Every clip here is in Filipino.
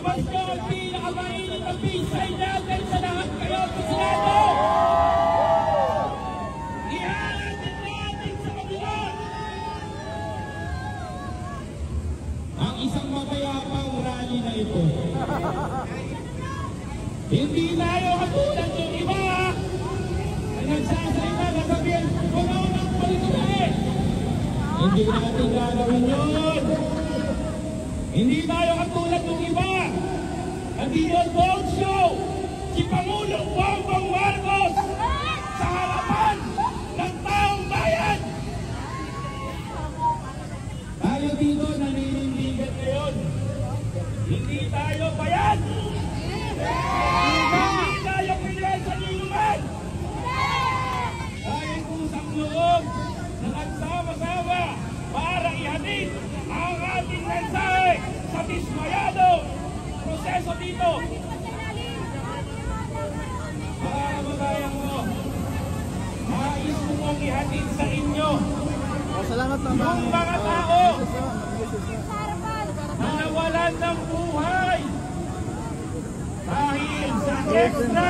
Pagmasyon, pinakamainit ang pisay natin sa lahat kayo sa Senado! Ihalatid natin sa kabila! Ang isang mapayapang rally na ito. Hindi tayo katulad ng iba na nagsasalita na sabihin, wala nang palituin! Hindi natin gagawin yun! Hindi tayo katulad ng iba! Nag-iyon vote show si Pangulong Bongbong Marcos sa harapan ng taong bayan! Tayo dito naninindigan ngayon. Hindi tayo bayan! Hindi tayo pinay sa ninuman! Tayo kusang loob na nagsama-sama para ihatid ang ating mensahe sa dismayadong proseso dito. Mga kababayan ko, nais ko mong ihatid sa inyo yung mga tao na nawalan ng buhay dahil sa extra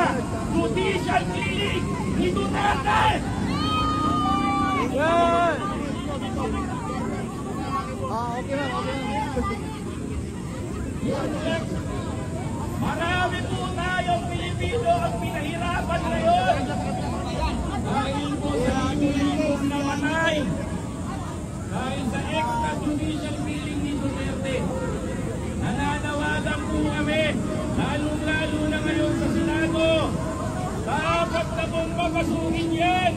judicial killing ni Duterte. Marami po tayong Pilipino ang pinahirapan ngayon dahil po sa aming namatay dahil sa extrajudicial killing ni Duterte. Nananawagan po kami, lalong-lalo na ngayon sa Senado, dapat na pong papasukin yan.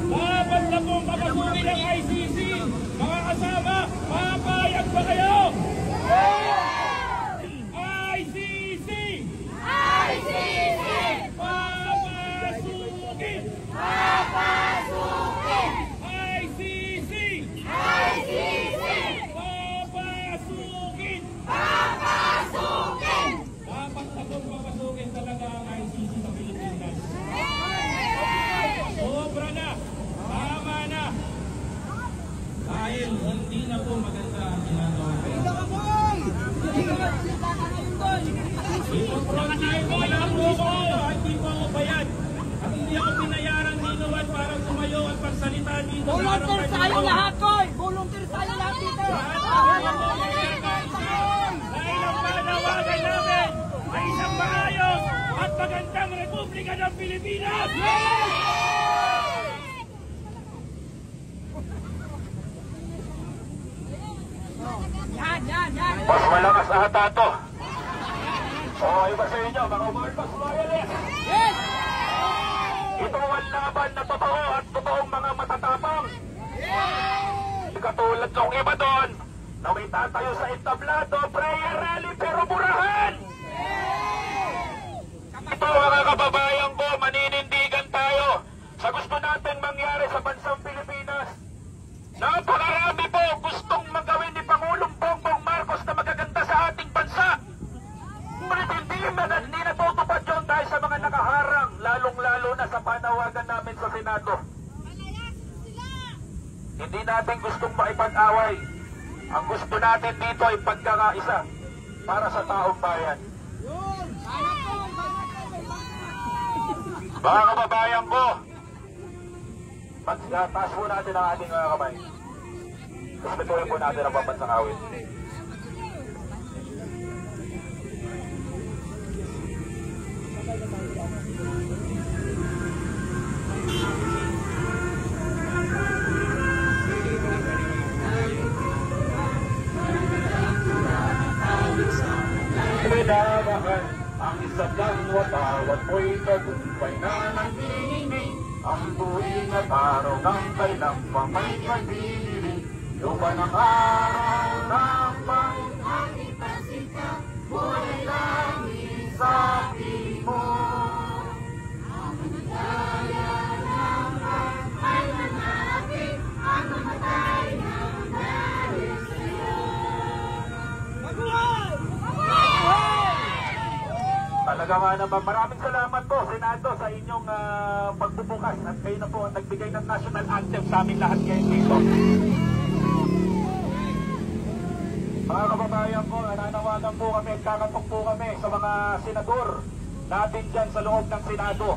Dapat na pong papasukin ang ICC. Mga kasama, papayag ba kayo? ICC! ICC! Papasukin! Papasukin! ICC! ICC! Papasukin! Papasukin! Dapat na pong papasukin talaga ang ICC sa Pilipinas. Sobra na! Tama na! Dahil hindi na po maganda ang ginagawa. Ipoprontay ko lang po ko! Hindi po ako bayad. At hindi ako pinayaran ninuwan para tumayo at pagsalita dito. Volunteer tayo lahat, Koy! Volunteer tayo lahat dito! Dahil ang panawagan namin ay isang maayos at magandang Republika ng Pilipinas! Yan! Mas malakas ata ito. Okay ba sa inyo, mga Marcos loyalists? Yes! Ito ang laban na totoo at totoong mga matatapang. Katulad ng iba doon, na may tatayo sa entablado, prayer rally, pero burahan. Ito mga kababayan ko, maninindigan tayo sa gusto natin mangyari sa bansang Pilipinas. Napakarami po gustong magawin ni Pangulong Bongbong Marcos na magaganda sa ating bansa. Ngunit hindi natutupad yun dahil sa mga nakaharang, lalong-lalo na sa panawagan namin sa Senado. Hindi natin gustong maipag-away. Ang gusto natin dito ay pagkakaisa para sa taong bayan. Mga kababayan ko, taas po natin ang ating mga kamay. Respetuhin po natin ang pambansang awit. Pinadahan ang isang watawat mo'y tagumpay na nanginginig. Ang tuwing at araw ng kailang pamay pag-ibig. Lupa ng araw ng pang-ating pasika, buhay langit sa mo. Ang nagdaya ng ay manapit, ang mamatay ng dahil sa'yo. Mabuhay! Talaga nga naman, maraming salamat po, Senado, sa inyong pagbubukas at kayo na po ang nagbigay ng national anthem sa amin lahat ngayon dito. Mga kababayan ko, nananawagan nanawagan po kami, kakatok po kami sa mga senador natin dyan sa loob ng Senado.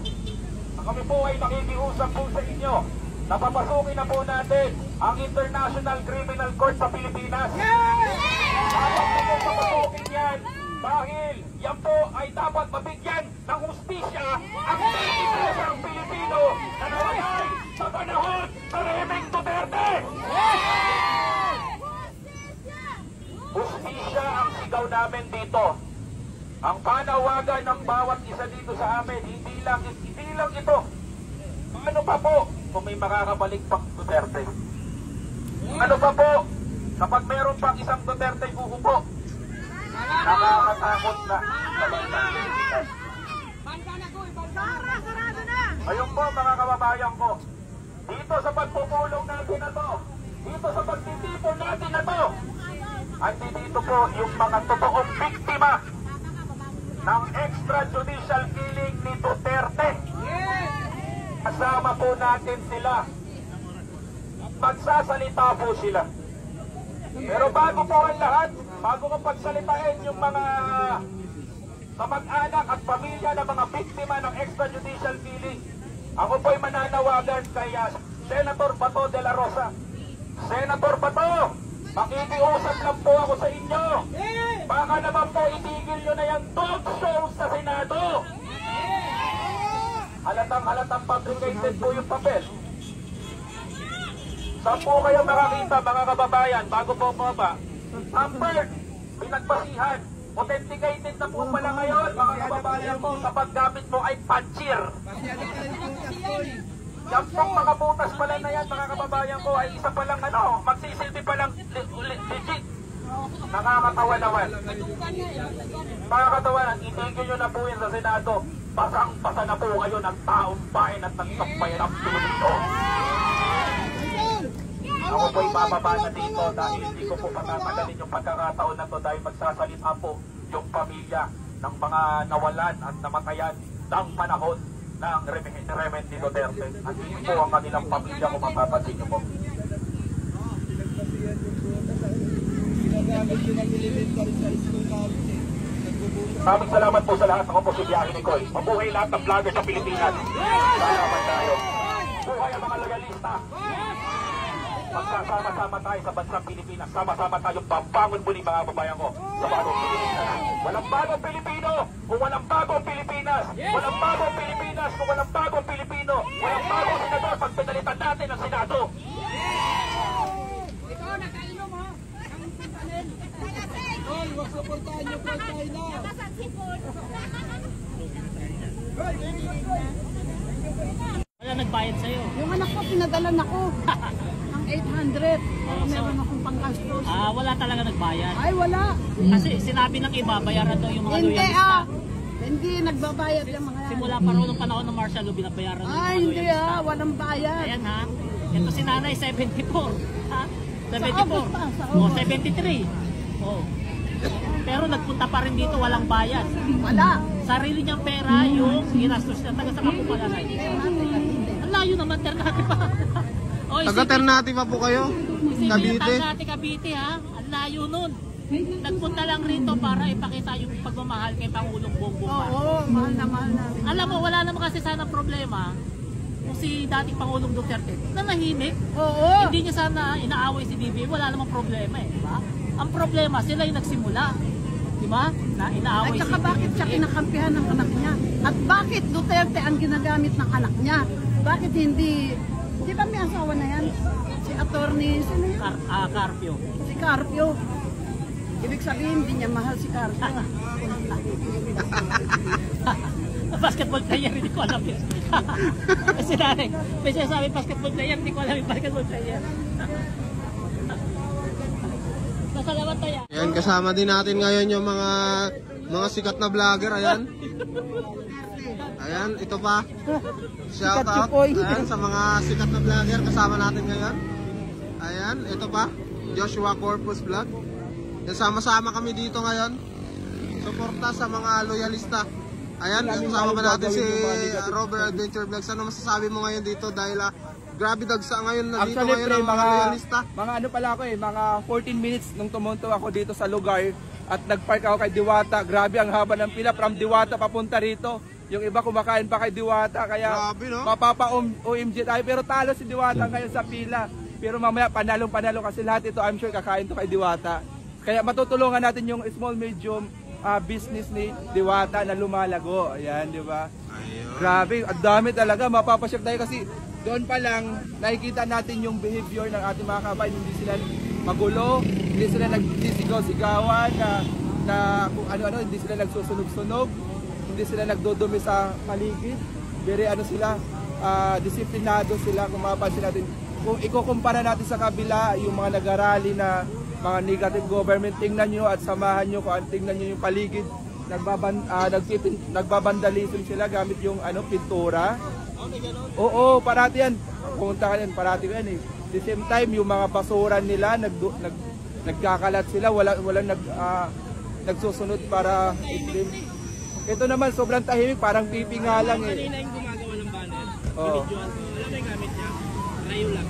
Kami po ay nakikiusap po sa inyo na papasukin na po natin ang International Criminal Court sa Pilipinas. Dapat po papasukin yan dahil yan po ay dapat mabigyan ng hustisya ang Pilipinasang Pilipino na nawalay sa panahon sa Remeng Duterte. Hustisya ang sigaw namin dito. Ang panawagan ng bawat isa dito sa amin, hindi lang ito. Ano pa po kung may makakabalik pang Duterte? Ano pa po kapag meron pang isang Duterte uupo? Nakakatakot na sa bansang Pilipinas. Sarado na! Ayun po mga kababayan ko, dito sa pagpupulong natin na to, dito sa pagtitipon natin na to, andito po yung mga totoong biktima ng extrajudicial killing ni Duterte. Kasama po natin sila. Magsasalita po sila. Pero bago po ang lahat, bago ko pagsalitain yung mga kamag-anak at pamilya ng mga biktima ng extrajudicial killing, ako po'y mananawagan kay Senator Bato de la Rosa. Senator Bato, makikiusap lang po ako sa inyo. Baka naman po itigil nyo na yung dog shows sa Senado. Halatang fabricated po yung papel. Saan po kayo makakita mga kababayan bago po ba? Tampered, pinagbasihan, authenticated na po pala ngayon mga kababayan ko kapag gamit mo ay puncher. Yan pong mga butas pala na yan mga kababayan ko ay isa palang magsisilbi palang legit. Nakakatawa naman. Nakakatawa na, itigil nyo na po yun sa Senado. Pasang-pasa na po kayo ng taong bayan at ng sambayan ng Pilipino. Ako po'y bababa na dito dahil hindi ko po patatagalin yung pagkakataon na to dahil magsasalita po yung pamilya ng mga nawalan at namatayan ng panahon ng Remeng ni Duterte. At hindi po ang kanilang pamilya kung mapapansin nyo po. Maraming salamat po sa lahat. Ako po si Biyahe Nicoy. Mabuhay lahat ng vlogger sa Pilipinas. Salamat tayo. Buhay ang mga loyalista. Magsasama-sama tayo sa bansang Pilipinas. Sama-sama tayong babangon muli mga kababayan ko sa bagong Pilipinas. Walang bagong Pilipino kung walang bagong Pilipinas. Walang bagong Pilipinas kung walang bagong Pilipino. Walang bagong senador pag pinalitan natin ang Senado. Ikaw, nakainom ha? Ang sintanin. Hoy, wag supportahan niyo po tayo na. Wala nagbayad sa'yo. Yung anak ko, pinadalan ako ng 800. Meron akong panggastos. Wala talaga nagbayad. Ay, wala. Kasi sinabi ng iba, bayaran daw yung mga Hindi loyalista. Hindi nagbabayad yung mga yan. Simula pa rin ng panahon ng martial law, binabayaran ng mga Ay, hindi loyalista. walang bayad. Ayan ha. Ito si nanay, 74. Ha? 74. August pa, sa O, August. 73. Oh. Pero nagpunta pa rin dito, walang bayad. Wala. Sarili niyang pera yung ginastos niya. Taga sa kapupalanay. Ang layo naman, Ternate pa. O, Taga Ternate pa po kayo? Cavite? Ternate, Cavite ha. Ang layo nun. Nagpunta lang rito para ipakita yung pagmamahal kay Pangulong Bongbong Marcos. Oo, mahal na mahal na. Alam mo, wala naman kasi sana problema kung si dating Pangulong Duterte na nahimik. Oo. Hindi niya sana inaaway si BBM, wala namang problema eh, di ba? Ang problema, sila yung nagsimula. Di ba? Na inaaway At saka si bakit siya BBM. kinakampihan ng anak niya? At bakit Duterte ang ginagamit ng anak niya? Bakit hindi... Di ba may asawa na yan? Si attorney, sino yan? Carpio. Si Carpio. Ibig sabihin, hindi niya mahal si Carpio. Basketball player, hindi ko alam yun. Kasi nanay, may sinasabi basketball player, hindi ko alam yung basketball player. Masalamat tayo. Ayan, kasama din natin ngayon yung mga sikat na vlogger. Ayan. Ayan, ito pa. Shout out. Ayan, sa mga sikat na vlogger kasama natin ngayon. Ayan, ito pa. Joshua Corpus Vlog. Sama-sama kami dito ngayon. Suporta sa mga loyalista. Ayan, kasama pa natin si Robert Adventure Vlogs. Ano masasabi mo ngayon dito dahil Grabe dagsa ngayon na dito Actually, ngayon pre, ang mga loyalista. mga ano pala ako mga 14 minutes nung tumunto ako dito sa lugar at nagpark ako kay Diwata. Grabe ang haba ng pila from Diwata papunta rito. Yung iba kumakain pa kay Diwata, kaya Grabe, no? mapapa-OMG tayo. Pero talo si Diwata ngayon sa pila. Pero mamaya panalong-panalo kasi lahat ito, I'm sure kakain to kay Diwata. Kaya matutulungan natin yung small medium business ni Diwata na lumalago. Ayan, di ba? Grabe, ang dami talaga. Mapapasyak tayo kasi doon pa lang nakikita natin yung behavior ng ating mga kabayan. Hindi sila magulo, hindi sila nagsisigaw-sigawan na kung ano-ano, hindi sila nagsusunog-sunog, hindi sila nagdudumi sa paligid. Very sila, disiplinado sila. Kung mapapansin natin, kung ikukumpara natin sa kabila, yung mga nag-arali na mga negative government, tingnan nyo at samahan nyo kung tingnan nyo yung paligid. Nagbabandalism sila gamit yung pintura. Oo, parati yan. Pumunta ka yan, parati yan eh. At the same time, yung mga basuran nila, nagkakalat sila, walang nagsusunod para i-clean. Ito naman, sobrang tahimik, parang pipi nga lang eh. Kanina yung gumagawa ng banner. Oo. Binidyoan ko. Alam mo yung gamit niya? Layo lang.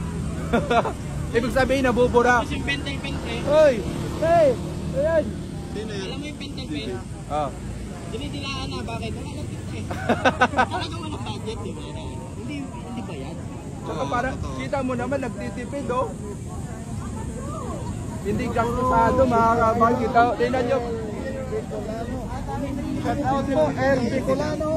Ibig sabihin, nabubura. Tapos yung pentel-pentel. Hoy! Hey! Ayan! Alam mo yung pentel-pentel? Ah. Dinidilaan na. Bakit? Wala lang pito eh. Talaga walang budget, di ba? Hindi ba yan? Saka parang, kita mo naman, nagtitipid oh. Hindi gastosado, mga kabahan. Tingnan nyo. Shout out po, El Bicolano.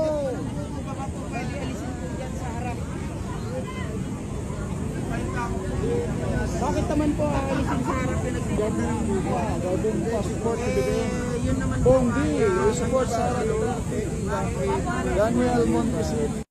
Bakit naman po alisin sa harap yung gawin po, support yun naman Bonggi, support sa Daniel Montesino.